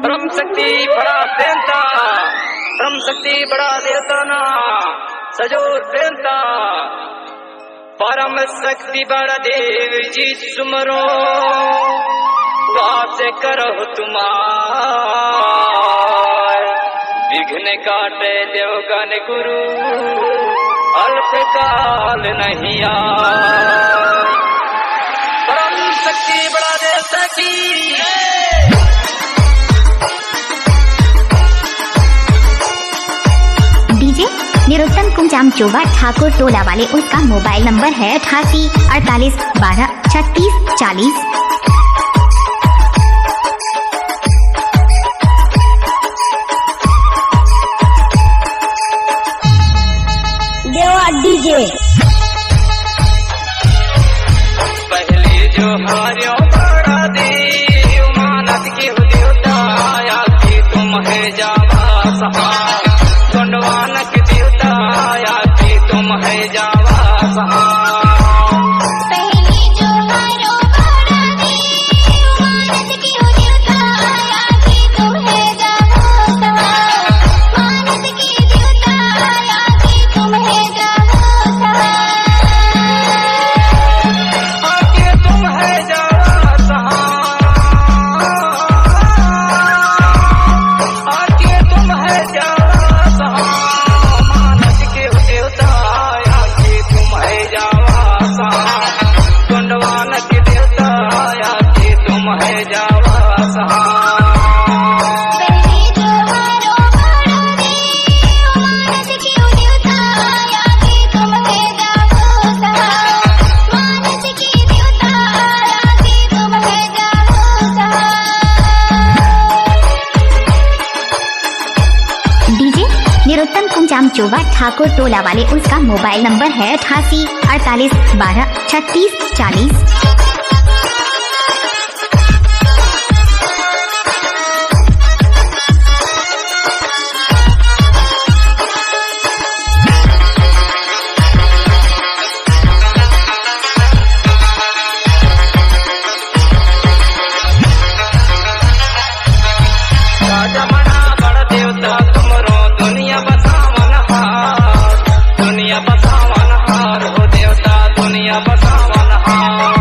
ब्रह्म शक्ति बड़ा देवता, ब्रह्म शक्ति बड़ा देवता ना सजो देवता। परम शक्ति बड़ा देव जी सुमरो, वास करो तुम्हार। विघ्न काटे देवगन गुरु, अल्प काल नहीं आए। परम शक्ति बड़ा देवता की निरुत्तम कुंजाम चोबा ठाकुर टोला वाले, उसका मोबाइल नंबर है 88 48 12 36 40। देवा डीजे पहले जो हार्यो बड़ा देव मानत के हो देवता, या कि तुम है जावा सहाय। गुंडवान के देवता, या कि तुम है जावा सहाय। पहले जो हारो बड़ा देव मानत के हो देवता, या कि तुम है जावा सहाय। मानत के देवता, या कि तुम है जावा सहाय। आके तुम है जावा सहाय। आके तुम है जावा सहाय। मानस के हो देवता, आके तुम है जावा सहाय। गुंडवान के देवता, आके तुम है जावा सहाय। पहले जो हारो बड़ा देव मानत के हो देवता, या कि तुम है जावा सहाय। मानत के देवता, या कि तुम है जावा सहाय। डीजे निरुत्तम कुंजाम चोबा ठाकुर टोला वाले, उसका मोबाइल नंबर है 88 48 12 36 40। राजा मना बड़ा देवता तुमरो, दुनिया बसावन हार। दुनिया बसावन हार हो देवता, दुनिया बसावन हार।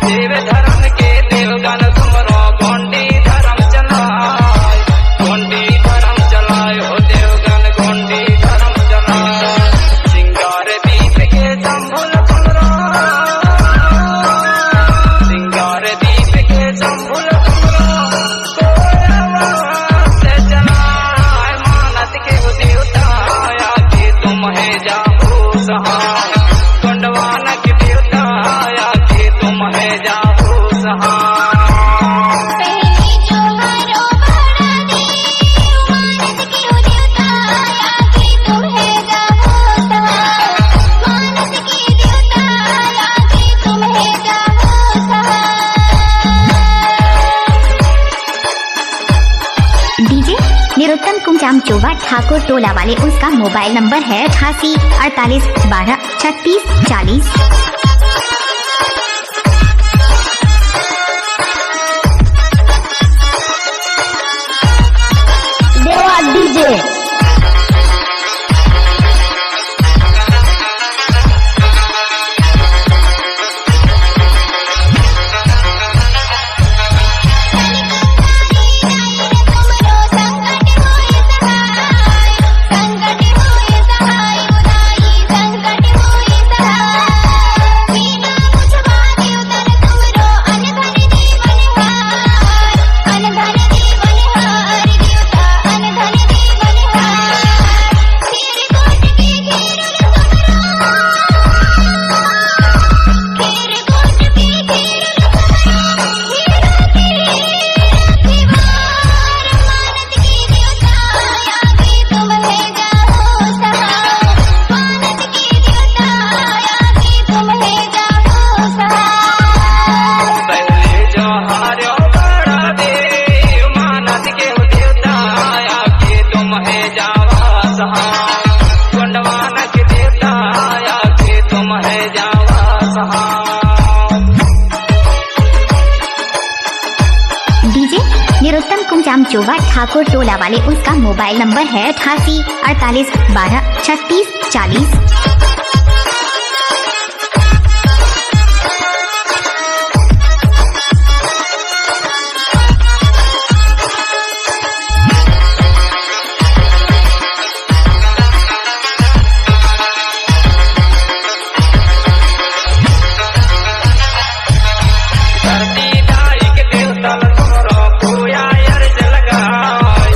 देव धर्म के देवगन तुमरो, गोंडी धर्म चलाए। गोंडी धर्म चलाए हो देवगन, गोंडी धर्म चलाए। सिंगार दीप के संभुल तुमरो, सिंगार दीप के संभुल तुमरो। से चलाए मानत के हो देवता, या कि तुम है जाओ सहाय। गुंडवान के देवता, या कि तुम है जाओ सहाय। पहले जो हारो बड़ा देव मानत के हो देवता, या कि तुम है जावा सहाय। मानत के देवता, या कि तुम है जावा सहाय। डीजे निरुत्तम कुंजाम चोबा ठाकुर टोला वाले, उसका मोबाइल नंबर है 88 48 12 36 40। देवा डीजे तुमरो संकट होए सहाय। संकट होए सहाय, उदाई संकट होए सहाय। कुंजाम चोवा ठाकुर टोला वाले, उसका मोबाइल नंबर है 88 48 12 36 40। धरती दाई के देवता तुमरो कोया अर्ज लगाए,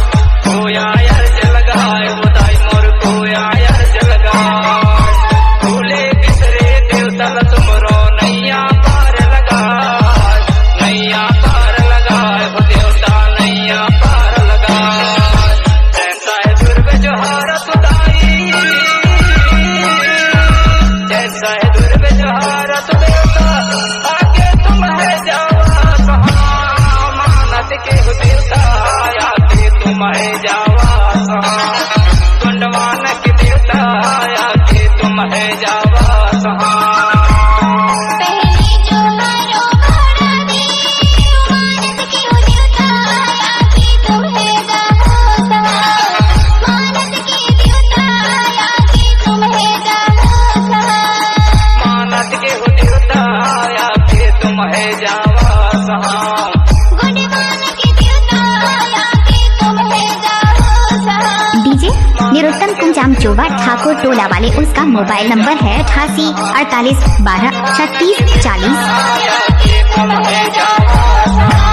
कोया अर्ज लगाए, वो दाई मोर कोया अर्ज लगाए। भूले बिसरे देवता तुमरो नैया पार लगाए, नैया पार लगाए, वो देवता नैया पार लगाए। जैसा है दुर्ग जोहार तुदाई, जैसा है दुर्ग जोहार तु देवता, आगे तुम है जावा सहा। मानत के हो देवता, आगे तुम है जावा सहा। कुंडवान के देवता, आगे तुम है जावा सहा। पहली जो हारो घोड़ा दे, मानस की हो देवता, आगे तुम्हें जाओ सहा। मानस की देवता, आगे तुम्हें जाओ सहा। मानत के हो देवता, आगे तुम है जावा सहा। गुणवान की देवता, आगे तुम्हें जाओ सहा। डीजे निरुत्तम कुंजाम चोवा ठाकुर टोला वाले, उसका मोबाइल नंबर है 88 48 12 36 40। आगे तुम है जावा सहा।